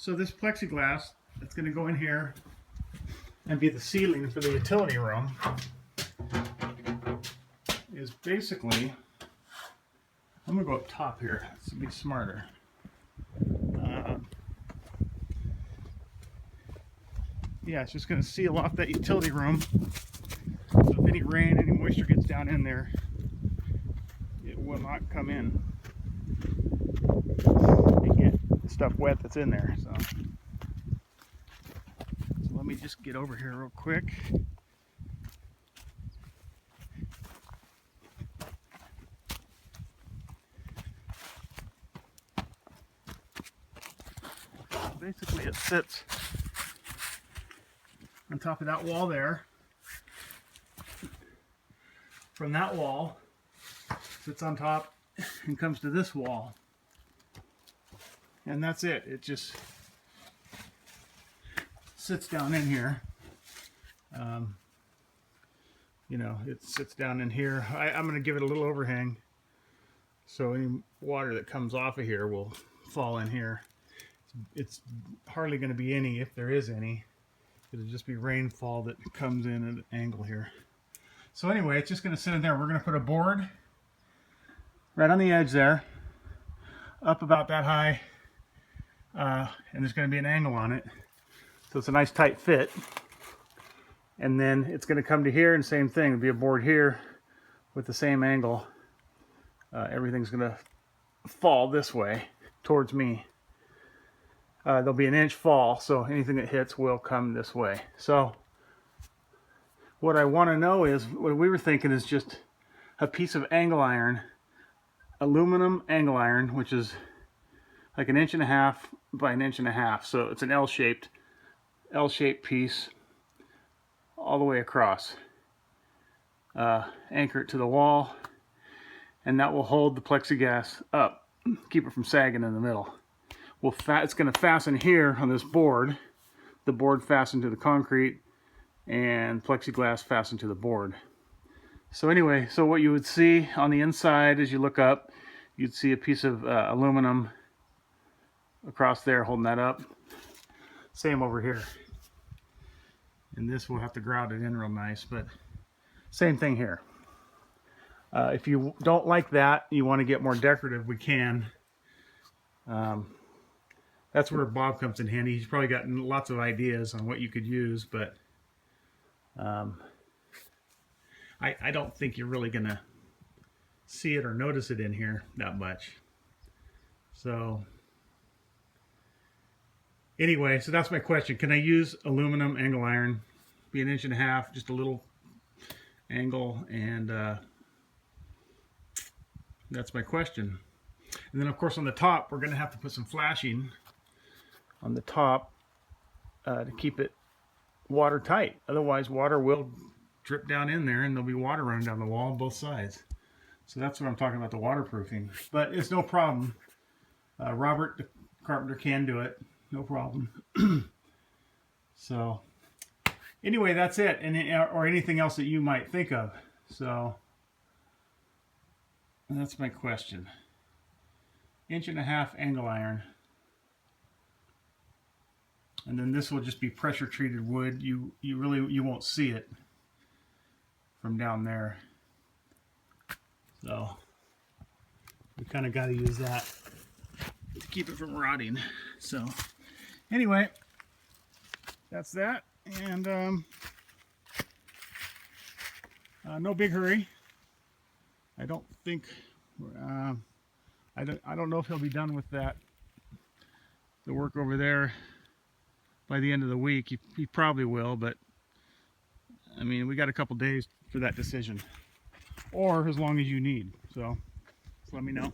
So this plexiglass that's going to go in here and be the ceiling for the utility room is basically, I'm going to go up top here to be smarter. Yeah, it's just going to seal off that utility room. So if any rain, any moisture gets down in there, it will not come in and get stuff wet that's in there. So let me just get over here real quick. Basically it sits on top of that wall there. From that wall, sits on top and comes to this wall. And that's it. It just sits down in here. You know, it sits down in here. I'm going to give it a little overhang, so any water that comes off of here will fall in here. It's hardly going to be any, if there is any. It'll just be rainfall that comes in at an angle here. So anyway, it's just going to sit in there. We're going to put a board right on the edge there, up about that high, and there's going to be an angle on it. So it's a nice tight fit. And then it's going to come to here, and same thing. There'll be a board here with the same angle. Everything's going to fall this way towards me. There'll be an inch fall, so anything that hits will come this way. So what I want to know is, what we were thinking is just a piece of angle iron, aluminum angle iron, which is like 1.5 inches by 1.5 inches. So it's an L-shaped piece all the way across. Anchor it to the wall, and that will hold the plexiglass up, keep it from sagging in the middle. It's going to fasten here on this board. The board fastened to the concrete, and plexiglass fastened to the board. So anyway, so what you would see on the inside as you look up, you'd see a piece of aluminum across there holding that up. Same over here. And this we'll have to grout it in real nice, but same thing here. If you don't like that, you want to get more decorative, we can. That's where Bob comes in handy. He's probably got lots of ideas on what you could use, but I don't think you're really going to see it or notice it in here that much. So anyway, so that's my question. Can I use aluminum angle iron? Be 1.5 inches, just a little angle, and that's my question. And then of course on the top, we're going to have to put some flashing on the top to keep it watertight. Otherwise water will drip down in there, and there'll be water running down the wall on both sides. So that's what I'm talking about, the waterproofing. But it's no problem. Robert the carpenter can do it, no problem. So anyway, that's it, and or anything else that you might think of. So that's my question. 1.5 inch angle iron. And then this will just be pressure treated wood. You won't see it from down there. So we kind of got to use that to keep it from rotting. So anyway, that's that. And no big hurry. I don't think I don't know if he'll be done with the work over there by the end of the week. He probably will, but I mean, we got a couple days for that decision, or as long as you need. So let me know.